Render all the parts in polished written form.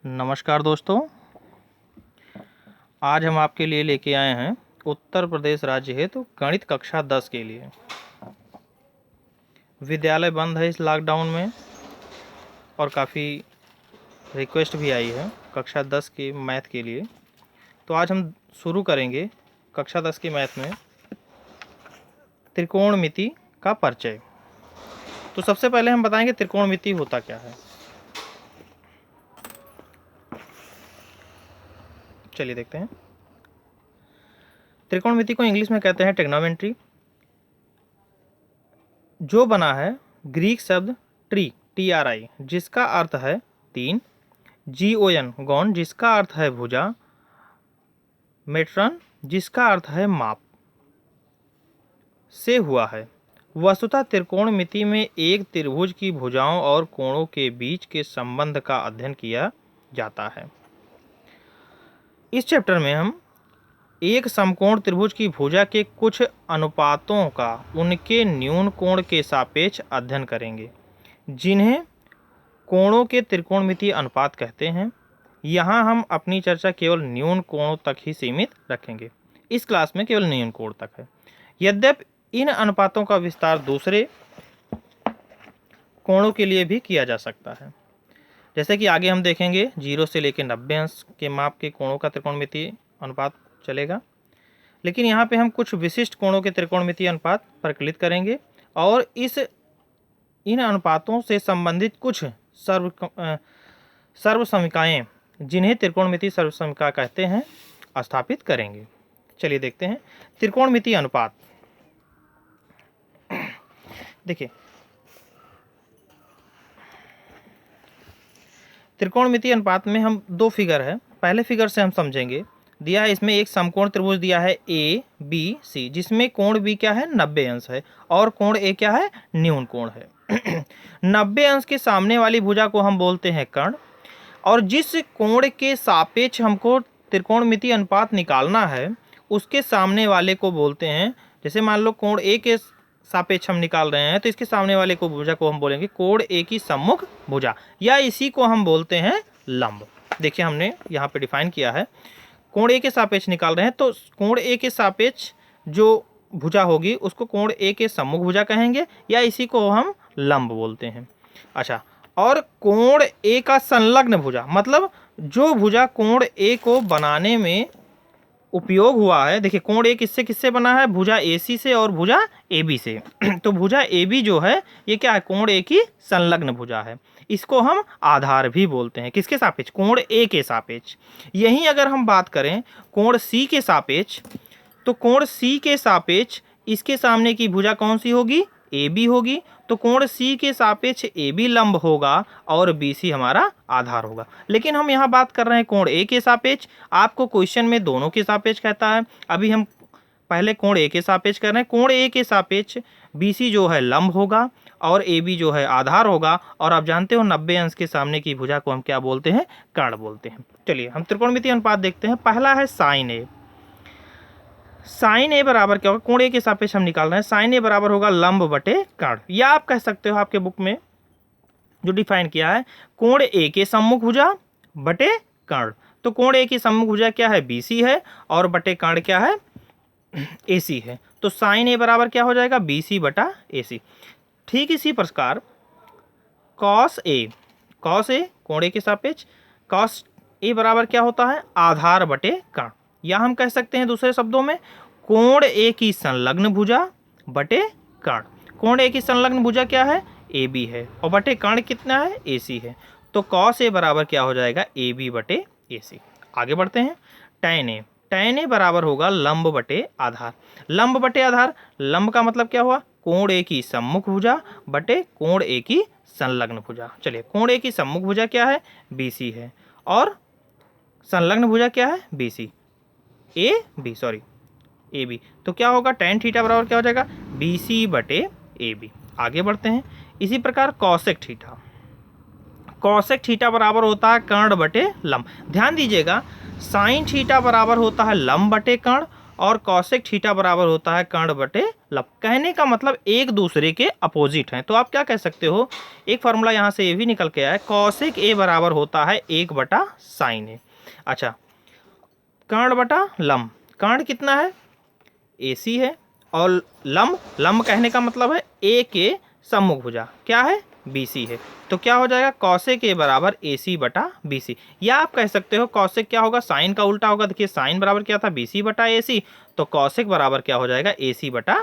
नमस्कार दोस्तों, आज हम आपके लिए लेके आए हैं उत्तर प्रदेश राज्य हेतु गणित कक्षा 10 के लिए। विद्यालय बंद है इस लॉकडाउन में और काफ़ी रिक्वेस्ट भी आई है कक्षा 10 के मैथ के लिए। तो आज हम शुरू करेंगे कक्षा 10 के मैथ में त्रिकोणमिति का परिचय। तो सबसे पहले हम बताएंगे त्रिकोणमिति होता क्या है। चलिए देखते हैं। त्रिकोणमिति को इंग्लिश में कहते हैं ट्रिग्नोमेट्री, जो बना है ग्रीक शब्द TRI जिसका अर्थ है तीन, GON गौन जिसका अर्थ है भुजा, मेट्रन जिसका अर्थ है माप से हुआ है। वस्तुतः त्रिकोणमिति में एक त्रिभुज की भुजाओं और कोणों के बीच के संबंध का अध्ययन किया जाता है। इस चैप्टर में हम एक समकोण त्रिभुज की भुजा के कुछ अनुपातों का उनके न्यून कोण के सापेक्ष अध्ययन करेंगे, जिन्हें कोणों के त्रिकोणमितीय अनुपात कहते हैं। यहाँ हम अपनी चर्चा केवल न्यून कोणों तक ही सीमित रखेंगे। इस क्लास में केवल न्यून कोण तक है। यद्यपि इन अनुपातों का विस्तार दूसरे कोणों के लिए भी किया जा सकता है, जैसे कि आगे हम देखेंगे 0 से लेकर 90 अंश के माप के कोणों का त्रिकोणमितीय अनुपात चलेगा। लेकिन यहाँ पे हम कुछ विशिष्ट कोणों के त्रिकोणमितीय अनुपात परिकलित करेंगे और इन अनुपातों से संबंधित कुछ सर्वसमीकाएँ, जिन्हें त्रिकोणमितीय सर्वसमीका कहते हैं, स्थापित करेंगे। चलिए देखते हैं त्रिकोणमितीय अनुपात। देखिए, त्रिकोणमितीय अनुपात में हम दो फिगर है। पहले फिगर से हम समझेंगे। दिया है इसमें एक समकोण त्रिभुज दिया है ABC, जिसमें कोण B क्या है 90 अंश है और कोण A क्या है न्यून कोण है। 90 अंश के सामने वाली भुजा को हम बोलते हैं कर्ण, और जिस कोण के सापेक्ष हमको त्रिकोणमितीय अनुपात निकालना है उसके सामने वाले को बोलते हैं, जैसे मान लो कोण A के सापेक्ष हम निकाल रहे हैं तो इसके सामने वाले को भुजा को हम बोलेंगे कोण A की सम्मुख भुजा, या इसी को हम बोलते हैं लंब। देखिए हमने यहाँ पे डिफाइन किया है, कोण A के सापेक्ष निकाल रहे हैं तो कोण A के सापेक्ष जो भुजा होगी उसको कोण A के सम्मुख भुजा कहेंगे, या इसी को हम लंब बोलते हैं। अच्छा, और कोण A का संलग्न भुजा, मतलब जो भुजा कोण A को बनाने में उपयोग हुआ है। देखिए कोण A किससे किससे बना है, भुजा AC से और भुजा AB से। तो भुजा AB जो है ये क्या है, कोण A की संलग्न भुजा है। इसको हम आधार भी बोलते हैं। किसके सापेक्ष, कोण A के सापेक्ष। यहीं अगर हम बात करें कोण C के सापेक्ष, तो कोण C के सापेक्ष इसके सामने की भुजा कौन सी होगी, AB होगी। तो कोण C के सापेक्ष AB लंब होगा और BC हमारा आधार होगा। लेकिन हम यहाँ बात कर रहे हैं कोण A के सापेक्ष। आपको क्वेश्चन में दोनों के सापेक्ष कहता है, अभी हम पहले कोण A के सापेक्ष कर रहे हैं। कोण A के सापेक्ष BC जो है लंब होगा और AB जो है आधार होगा। और आप जानते हो 90 अंश के सामने की भुजा को हम क्या बोलते हैं, कर्ण बोलते हैं। चलिए हम त्रिकोणमितीय अनुपात देखते हैं। पहला है साइन A। साइन A बराबर क्या होगा, कोण A के सापेक्ष हम निकाल रहे हैं। साइन A बराबर होगा लंब बटे कर्ण, या आप कह सकते हो आपके बुक में जो डिफाइन किया है कोण A के सम्मुख भुजा बटे कर्ण। तो कोण A की सम्मुख भुजा क्या है, BC है, और बटे कर्ण क्या है, AC है। तो साइन A बराबर क्या हो जाएगा, BC बटा AC। ठीक इसी प्रकार कॉस A कोण A के सापेक्ष कॉस A बराबर क्या होता है, आधार बटे कर्ण, या हम कह सकते हैं दूसरे शब्दों में कोण A की संलग्न भुजा बटे कर्ण। कोण A की संलग्न भुजा क्या है, AB है, और बटे कर्ण कितना है, AC है। तो cos A बराबर क्या हो जाएगा, AB बटे AC। आगे बढ़ते हैं। tan A बराबर होगा लंब बटे आधार। लंब बटे आधार, लंब का मतलब क्या हुआ, कोण A की सम्मुख भुजा बटे कोण A की संलग्न भुजा। चलिए कोण A की सम्मुख भुजा क्या है, BC है, और संलग्न भुजा क्या है, AB। तो क्या होगा, tan थीटा बराबर क्या हो जाएगा, BC बटे AB। आगे बढ़ते हैं। इसी प्रकार कॉसेक थीटा बराबर होता है कर्ण बटे लंब। ध्यान दीजिएगा, साइन थीटा बराबर होता है लंब बटे कर्ण, और कौशिक थीटा बराबर होता है कर्ण बटे लंब। कहने का मतलब एक दूसरे के अपोजिट हैं। तो आप क्या कह सकते हो, एक फार्मूला यहाँ से ये भी निकल के आया है, कौशिक ए बराबर होता है 1/sin ए। अच्छा, कर्ण बटा लंब, कर्ण कितना है AC है, और लंब कहने का मतलब है ए के सम्मुख भुजा क्या है BC है। तो क्या हो जाएगा, कौशिक ए बराबर AC बटा BC। या आप कह सकते हो कौशिक क्या होगा, साइन का उल्टा होगा। देखिए साइन बराबर क्या था BC बटा AC, तो कौशिक बराबर क्या हो जाएगा AC बटा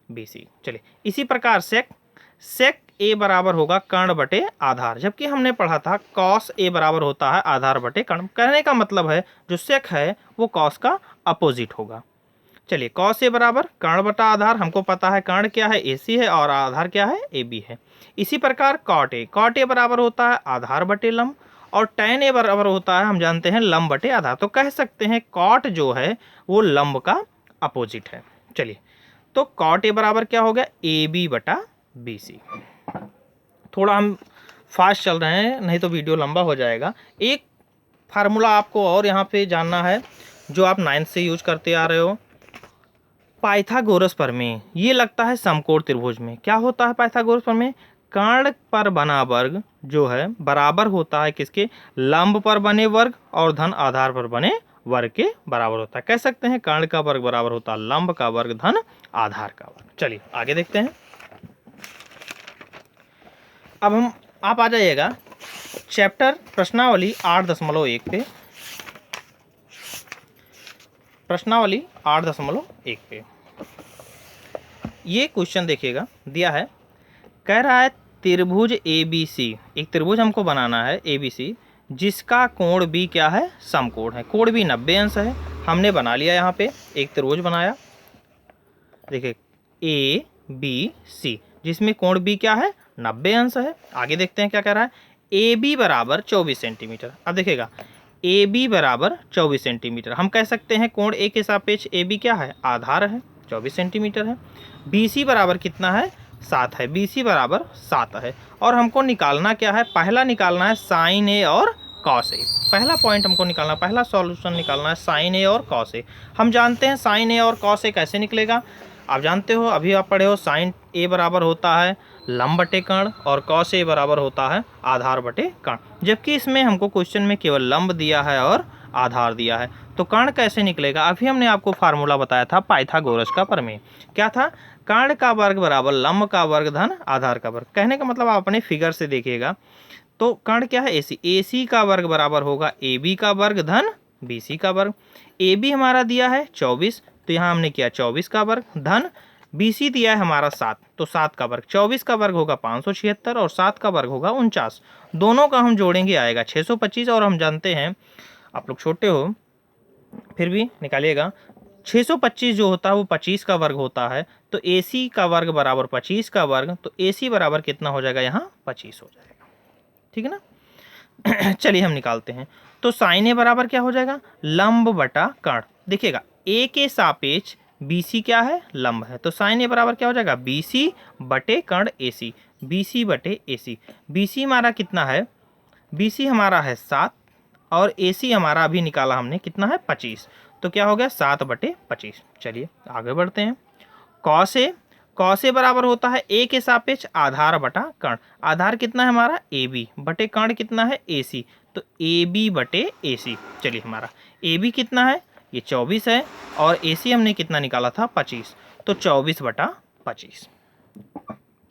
BC। चलिए इसी प्रकार सेक ए बराबर होगा कर्ण बटे आधार, जबकि हमने पढ़ा था कॉस ए बराबर होता है आधार बटे कर्ण। कहने का मतलब है जो सेक है वो कॉस का अपोजिट होगा। चलिए कॉस ए बराबर कर्ण बटा आधार, हमको पता है कर्ण क्या है AC है और आधार क्या है AB है। इसी प्रकार कॉट ए बराबर होता है आधार बटे लंब, और tan ए बराबर होता है हम जानते हैं लंब बटे आधार। तो कह सकते हैं कॉट जो है वो लंब का अपोजिट है। चलिए तो कॉट ए बराबर क्या हो गया AB बटा BC। थोड़ा हम फास्ट चल रहे हैं नहीं तो वीडियो लंबा हो जाएगा। एक फार्मूला आपको और यहाँ पे जानना है जो आप 9th से यूज करते आ रहे हो, पाइथागोरस प्रमेय। ये लगता है समकोण त्रिभुज में। क्या होता है पाइथागोरस प्रमेय, कर्ण पर बना वर्ग जो है बराबर होता है किसके, लंब पर बने वर्ग और धन आधार पर बने वर्ग के बराबर होता है। कह सकते हैं कर्ण का वर्ग बराबर होता है लंब का वर्ग धन आधार का वर्ग। चलिए आगे देखते हैं। अब आप आ जाइएगा चैप्टर प्रश्नावली 8.1 पे, प्रश्नावली 8.1 पे ये क्वेश्चन देखिएगा दिया है, कह रहा है त्रिभुज ABC, एक त्रिभुज हमको बनाना है ABC जिसका कोण B क्या है, समकोण है। कोण B 90 अंश है। हमने बना लिया, यहाँ पे एक त्रिभुज बनाया, देखिए ABC जिसमें कोण B क्या है 90 अंश है। आगे देखते हैं क्या कह रहा है, AB बराबर 24 सेंटीमीटर। अब देखिएगा AB बराबर 24 सेंटीमीटर, हम कह सकते हैं कोण A के सापेक्ष AB क्या है, आधार है, 24 सेंटीमीटर है। BC बराबर कितना है, 7 है, BC बराबर 7 है। और हमको निकालना क्या है, पहला निकालना है साइन A और कॉस A। पहला पॉइंट हमको निकालना, पहला सॉल्यूशन निकालना है साइन A और कॉस A। हम जानते हैं साइन A और कॉस A कैसे निकलेगा, आप जानते हो, अभी आप पढ़े हो, साइन A बराबर होता है लंब बटे कर्ण और कॉस A बराबर होता है आधार बटे कर्ण। जबकि इसमें हमको क्वेश्चन में केवल लंब दिया है और आधार दिया है, तो कर्ण कैसे निकलेगा। अभी हमने आपको फार्मूला बताया था पाइथागोरस का प्रमेय, क्या था, कर्ण का वर्ग बराबर लंब का वर्ग धन आधार का वर्ग। कहने का मतलब आप अपने फिगर से देखिएगा, तो कर्ण क्या है AC का वर्ग बराबर होगा AB का वर्ग धन BC का वर्ग। AB हमारा दिया है 24, तो यहाँ हमने किया 24 का वर्ग धन BC दिया है हमारा 7, तो 7 का वर्ग, 24 का वर्ग होगा 576 और 7 का वर्ग होगा 49। दोनों का हम जोड़ेंगे आएगा 625। और हम जानते हैं, आप लोग छोटे हो फिर भी निकालिएगा, 625 जो होता है वो 25 का वर्ग होता है, तो AC का वर्ग बराबर 25 का वर्ग, तो AC बराबर कितना हो जाएगा, यहाँ 25 हो जाएगा। ठीक है ना। चलिए हम निकालते हैं, तो साइन A बराबर क्या हो जाएगा, लंब बटा कर्ण। देखिएगा A के सापेक्ष BC क्या है, लंब है, तो साइन A बराबर क्या हो जाएगा, BC बटे कर्ण AC, BC बटे AC। BC हमारा कितना है, BC हमारा है 7 और AC हमारा अभी निकाला हमने कितना है 25, तो क्या हो गया 7 बटे 25। चलिए आगे बढ़ते हैं। कॉस A बराबर होता है A के सापेक्ष आधार बटा कर्ण। आधार कितना है हमारा AB बटे कर्ण कितना है AC, तो AB बटे AC। चलिए हमारा AB कितना है, ये 24 है और AC हमने कितना निकाला था 25, तो 24 बटा 25।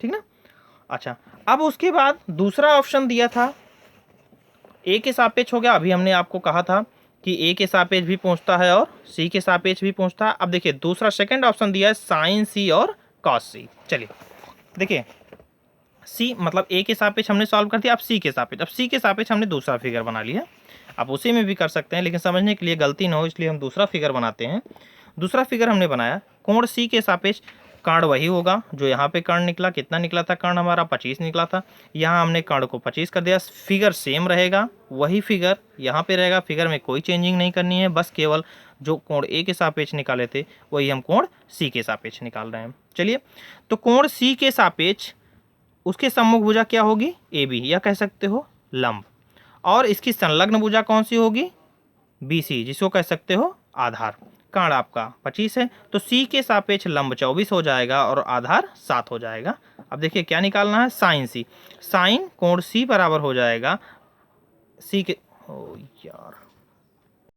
ठीक ना। अच्छा, अब उसके बाद दूसरा ऑप्शन दिया था A के सापेक्ष हो गया। अभी हमने आपको कहा था कि A के सापेक्ष भी पहुंचता है और C के सापेक्ष भी पहुंचता है। अब देखिए दूसरा सेकंड ऑप्शन दिया है साइन C और कॉस C। चलिए देखिए C मतलब A के सापेक्ष हमने सॉल्व कर दिया, अब C के सापेक्ष, अब C के सापेक्ष हमने दूसरा फिगर बना लिया। आप उसी में भी कर सकते हैं, लेकिन समझने के लिए गलती ना हो इसलिए हम दूसरा फिगर बनाते हैं। दूसरा फिगर हमने बनाया, कोण C के सापेक्ष कर्ण वही होगा जो यहाँ पे कर्ण निकला, कितना निकला था कर्ण हमारा 25 निकला था, यहाँ हमने कर्ण को 25 कर दिया। फिगर सेम रहेगा, वही फिगर यहाँ पे रहेगा, फिगर में कोई चेंजिंग नहीं करनी है, बस केवल जो कोण A के सापेक्ष निकाले थे वही हम कोण C के सापेक्ष निकाल रहे हैं। चलिए तो कोण C के सापेक्ष उसके सम्मुख भुजा क्या होगी, AB, या कह सकते हो लंब, और इसकी संलग्न भुजा कौन सी होगी, BC, जिसको कह सकते हो आधार। काण आपका 25 है, तो सी के सापेक्ष लंब 24 हो जाएगा और आधार 7 हो जाएगा। अब देखिए क्या निकालना है, साइन सी। साइन कोण सी बराबर हो जाएगा सी के, ओ यार